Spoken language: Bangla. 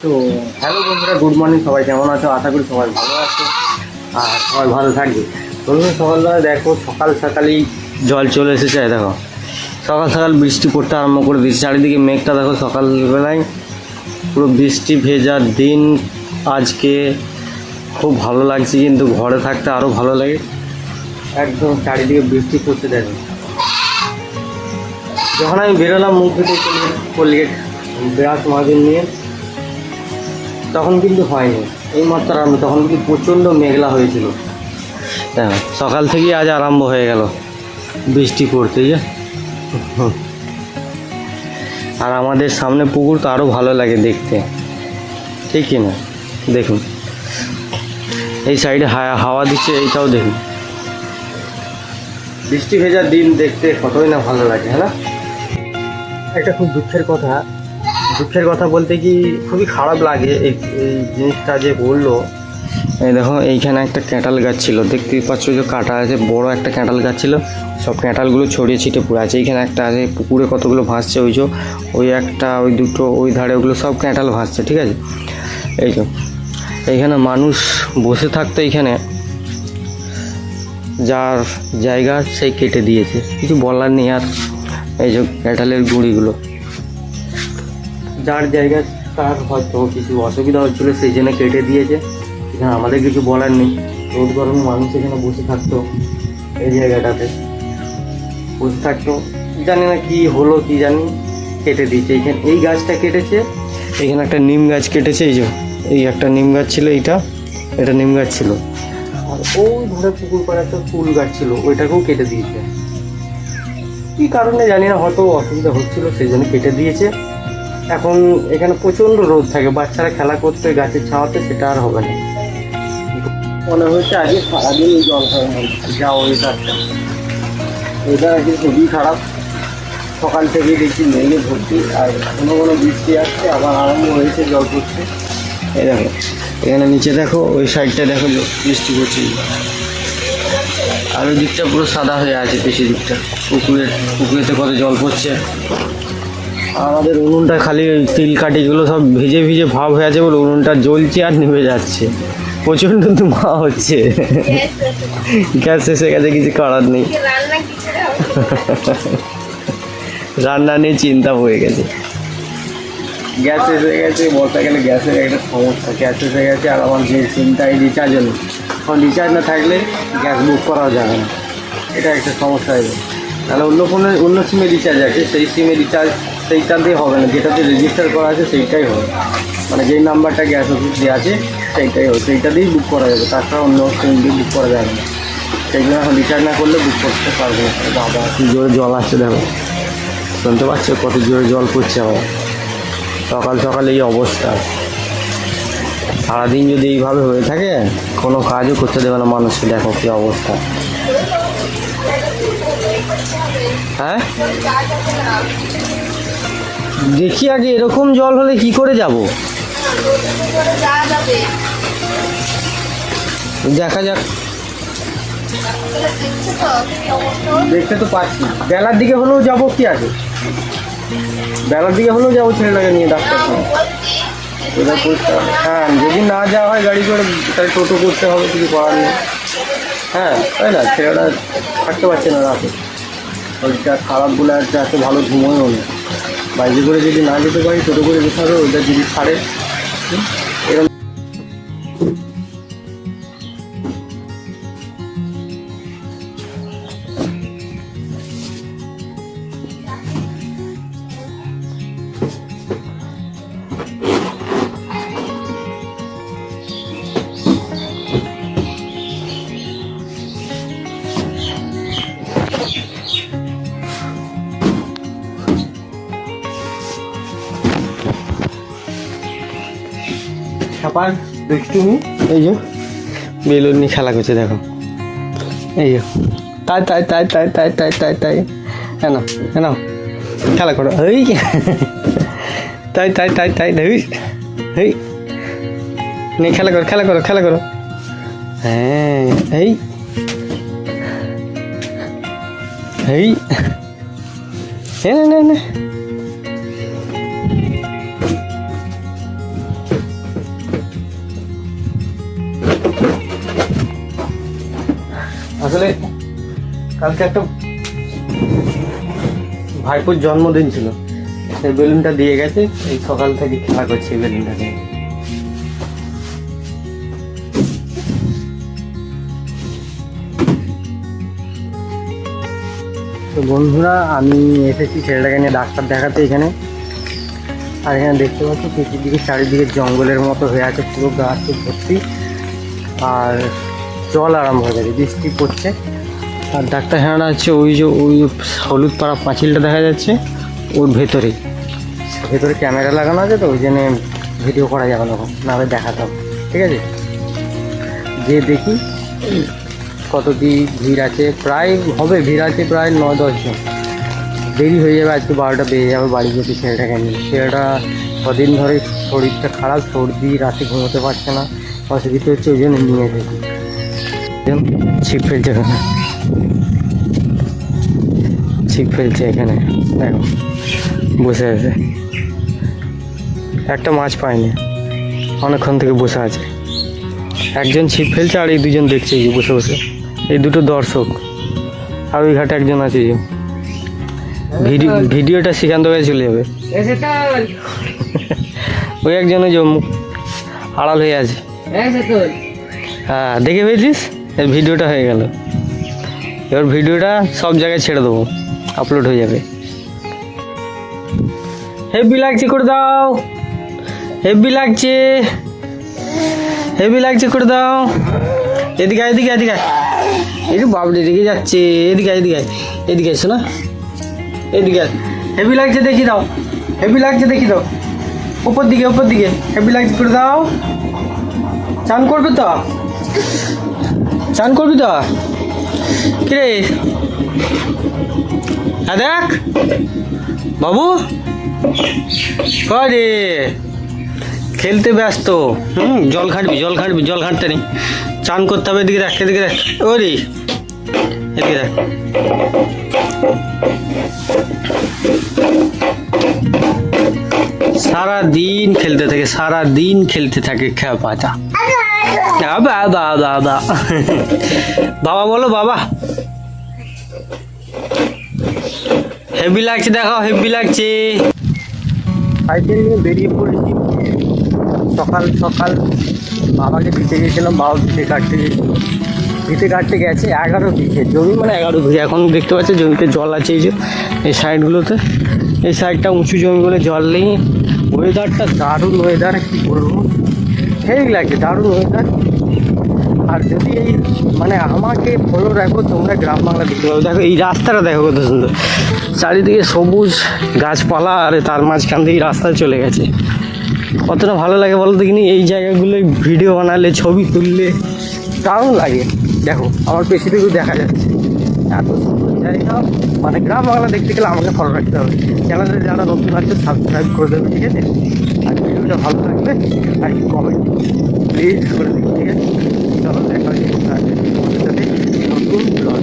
তো হ্যালো বন্ধুরা, গুড মর্নিং। সবাই কেমন আছো? আশা করি সবাই ভালো আছো আর সবাই ভালো থাকবে। বন্ধুরা, সকালবেলা দেখো, সকাল সকালই জল চলে এসেছে। দেখো সকাল সকাল বৃষ্টি পড়তে আরম্ভ করে দিয়েছে। চারিদিকে মেঘটা দেখো, সকালবেলায় পুরো বৃষ্টি ভেজা দিন। আজকে খুব ভালো লাগছে, কিন্তু ঘরে থাকতে আরও ভালো লাগে। একদম চারিদিকে বৃষ্টি পড়তে দেখো। যখন আমি বেরোলাম মুখ ধুতে কলগেট ব্রাশ মাজন নিয়ে, তখন কিন্তু হয়নি এই মাত্র আরম্ভ, তখন কিন্তু প্রচণ্ড মেঘলা হয়েছিল। হ্যাঁ, সকাল থেকেই আজ আরম্ভ হয়ে গেল বৃষ্টি পড়তে। যে আর আমাদের সামনে পুকুর, তো আরও ভালো লাগে দেখতে, ঠিক কি না? দেখুন এই সাইডে হাওয়া দিচ্ছে, এইটাও দেখুন। বৃষ্টি ভেজার দিন দেখতে কতই না ভালো লাগে, হ্যাঁ না? একটা খুব দুঃখের কথা বলতে কি, খুবই খারাপ লাগে এই জিনিসটা যে বললো। এই দেখো, এইখানে একটা ক্যাঁটাল গাছ ছিল, দেখতেই পাচ্ছ যে কাটা আছে, বড় একটা ক্যাঁটাল গাছ ছিল। সব ক্যাঁটালগুলো ছড়িয়ে ছিটে পড়ে আছে। এইখানে একটা আছে, পুকুরে কতগুলো ভাসছে, ওই একটা, ওই দুটো, ওই ধারে, ওগুলো সব ক্যাঁটাল ভাসছে, ঠিক আছে? এই তো এইখানে মানুষ বসে থাকতো, এইখানে যার জায়গা সেই কেটে দিয়েছে, কিছু বলার নেই আর। এই যে ক্যাঁটালের গুঁড়িগুলো, যার জায়গা তার হয়তো কিছু অসুবিধা হচ্ছিলো, সেই জন্য কেটে দিয়েছে। এখানে আমাদের কিছু বলার নেই। রোদ গরমে মানুষ এখানে বসে থাকতো, এই জায়গাটাতে বসে থাকতো। জানি না কি হলো, কি জানি, কেটে দিয়েছে। এইখানে এই গাছটা কেটেছে, এইখানে একটা নিম গাছ কেটেছে। এই যে এই একটা নিম গাছ ছিল, এটা নিম গাছ ছিল। আর ওই ধরে পুকুর পাড়ে একটা ফুল গাছ ছিল, ওইটাকেও কেটে দিয়েছে। কী কারণে জানি না, হয়তো অসুবিধা হচ্ছিলো সেই জন্য কেটে দিয়েছে। এখন এখানে প্রচণ্ড রোদ থাকে, বাচ্চারা খেলা করতে গাছের ছাওয়াতে, সেটা আর হবে না। মনে হচ্ছে আজকে সারাদিন জল হয় যা ওয়েদারটা আজকে খুবই খারাপ। সকাল থেকেই দেখছি মেঘে ভর্তি, আর কোনো বৃষ্টি আসছে, আবার আরম্ভ হয়েছে, জল পড়ছে। এই দেখো এখানে নিচে দেখো, ওই সাইডটা দেখো বৃষ্টি পড়ছে, আর ওই দিকটা পুরো সাদা হয়ে আছে, বেশি দিকটা পুকুরেতে কত জল পড়ছে। আমাদের উনুনটা খালি তিল কাঠিগুলো সব ভিজে ভিজে ভাব হয়ে আছে বলে উনুনটা জ্বলছে আর নিভে যাচ্ছে, প্রচণ্ড ধোঁয়া হচ্ছে। গ্যাস এসে গেছে, কিছু করার নেই। রান্না নিয়ে চিন্তা হয়ে গেছে। গ্যাস এসে গেছে, বর্ষাকালে গ্যাসের একটা সমস্যা। গ্যাস এসে গেছে, আর আমার যে সিমটাই রিচার্জ হলো, এখন রিচার্জ না থাকলে গ্যাস বুক করাও যাবে না, এটা একটা সমস্যা হয়ে যায়। তাহলে অন্য সিমে রিচার্জ আছে, সেই সিমে রিচার্জ সেইটা দিয়ে হবে না, যেটাতে রেজিস্টার করা আছে সেইটাই হবে, মানে যেই নাম্বারটা গ্যাস অফিস দিয়ে আছে সেইটাই হবে, সেইটা দিয়েই বুক করা যাবে। তাছাড়া অন্য সিম দিয়ে বুক করা যাবে না। সেই জন্য এখন রিচার্জ না করলে বুক করতে পারবে না। বাবা কি জোরে জল আসছে, দেখো, শুনতে পাচ্ছ কত জোরে জল পড়ছে আমার। সকাল সকাল এই অবস্থা, সারাদিন যদি এইভাবে হয়ে থাকে, কোনো কাজও করতে দেবে না মানুষকে। দেখো কী অবস্থা। হ্যাঁ, দেখি আগে এরকম জল হলে কি করে যাব, দেখা যাক। দেখতে তো পাচ্ছি, বেলার দিকে হলেও যাবো, কি আছে, বেলার দিকে হলেও যাবো ছেলেটাকে নিয়ে ডাক্তার। এটা করতে হবে। হ্যাঁ, যদি না যাওয়া হয় গাড়ি করে, তাহলে টোটো করতে হবে, কিছু করার নেই। হ্যাঁ, তাই না? ছেলেটা থাকতে পারছে না রাতে, ওইটা খারাপ বলে আর এত ভালো ঘুমোয়ও না। বাইরে করে যদি না যেতে পারি, টোটো করে যেতে হবে, ওইটা যদি ছাড়ে এরকম। ছাপার দুষ্টুমি, এই যে বেলুন নিয়ে খেলা করছে, দেখো, এই যে তাই তাই তাই তাই তাই তাই তাই তাই কেন কেন খেলা করো, এই তাই তাই তাই তাই এই নিয়ে খেলা করো, খেলা করো, খেলা করো। হ্যাঁ, এই এই না না না আসলে কালকে একটা ভাইপোর জন্মদিন ছিল, সেই বেলুনটা দিয়ে গেছে, এই সকাল থেকে খেলা করছে এই বেলুনটা নিয়ে। তো বন্ধুরা, আমি এসেছি ছেলেটাকে নিয়ে ডাক্তার দেখাতে এখানে। আর এখানে দেখতে পাচ্ছি দিকে চারিদিকে জঙ্গলের মতো হয়ে আছে, পুরো গাছে ভর্তি, আর জল আরম্ভ হয়ে গেছে, বৃষ্টি পড়ছে। আর ডাক্তারখানাটা হচ্ছে ওই যে ওই হলুদ পাড়া পাঁচিলটা দেখা যাচ্ছে, ওর ভেতরে ক্যামেরা লাগানো আছে, তো ওই জন্যে ভিডিও করা যাবে না, নাহলে দেখাতাম। ঠিক আছে, যে দেখি কত কি ভিড় আছে, প্রায় হবে ভিড় আছে প্রায় 9-10 জন। দেরি হয়ে যাবে, আজকে 12টা বেজে যাবে বাড়ি যেতে ছেলেটাকে নিয়ে। ছেলেটা কদিন ধরে শরীরটা খারাপ, সর্দি, রাতে ঘুমোতে পারছে না, অসুবিধা হচ্ছে, ওই জন্য নিয়ে এসেছি। ছিপ ফেলছে এখানে, ছিপ ফেলছে এখানে, দেখো বসে আছে, একটা মাছ পায়নি, অনেকক্ষণ থেকে বসে আছে। একজন ছিপ ফেলছে আর এই দুজন দেখছে এই বসে বসে, এই দুটো দর্শক। আর ওই ঘাটে একজন আছে, যে ভিডিওটা সেখান থেকে চলে যাবে। ওই একজন ওই যে আড়াল হয়ে আছে, হ্যাঁ দেখে পেয়েছিস, এই ভিডিওটা হয়ে গেল। এবার ভিডিওটা সব জায়গায় ছেড়ে দেবো, আপলোড হয়ে যাবে। হেভি লাগছে, করে দাও, হেভি লাগছে, হেভি লাগছে, করে দাও। এদিকে এদিকে এদিকে, এই বাবলি এদিকে যাচ্ছে, এদিকে এদিকে এদিকে এসো না, এদিকে হেভি লাগছে দেখি দাও, হেভি লাগছে দেখি দাও, উপর দিকে উপর দিকে, হেভি লাগছে, করে দাও। চান করবি তো, চান করবি তো, কিরে দেখ বাবু, রে খেলতে ব্যস্ত, জল ঘাটবি, জল ঘাটবি, জল ঘাটতে নেই, চান করতে হবে। এদিকে দেখ, এদিকে দেখ, ওরে এদিকে দেখ, সারা দিন খেলতে থাকে, সারা দিন খেলতে থাকে, খেপাটা। বাবা বাবা, বাবা বলো বাবা। হেভি লাগছে, দেখো হেভি লাগছে। সাইকেল নিয়ে বেরিয়ে পড়েছি সকাল সকাল, বাবাকে দিতে গেছিলাম, বাবা ভিটে কাটতে গেছিল, ভিটে কাটতে গেছে 11 বিঘে জমি, মানে 11 বিঘে। এখন দেখতে পাচ্ছি জমিতে জল আছে, এই যে এই সাইডগুলোতে, এই সাইডটা উঁচু জমি বলে জল নেই। ওয়েদারটা দারুণ ওয়েদার, কী বলবো, হেভি লাগছে, দারুণ ওয়েদার। আর যদি এই মানে আমাকে ফলো রাখো তোমরা, গ্রাম বাংলা দেখতে পাবো। দেখো এই রাস্তাটা দেখো কত সুন্দর, চারিদিকে সবুজ গাছপালা, আর তার মাঝখান থেকে রাস্তা চলে গেছে। কতটা ভালো লাগে বলো দেখিনি, এই জায়গাগুলো ভিডিও বানালে, ছবি তুললে দারুণ লাগে। দেখো আমার পেছনেও দেখা যাচ্ছে, এত সুন্দর জায়গা। মানে গ্রাম বাংলা দেখতে গেলে আমাকে ফলো রাখতে হবে। চ্যানেলে যারা নতুন আছে সাবস্ক্রাইব করে দেবে, ঠিক আছে? আর ভিডিওটা ভালো লাগবে আর কমেন্ট প্লিজ করে দেবে, ঠিক আছে? চলো দেখা হচ্ছে তোমাদের সাথে নতুন ব্লগ।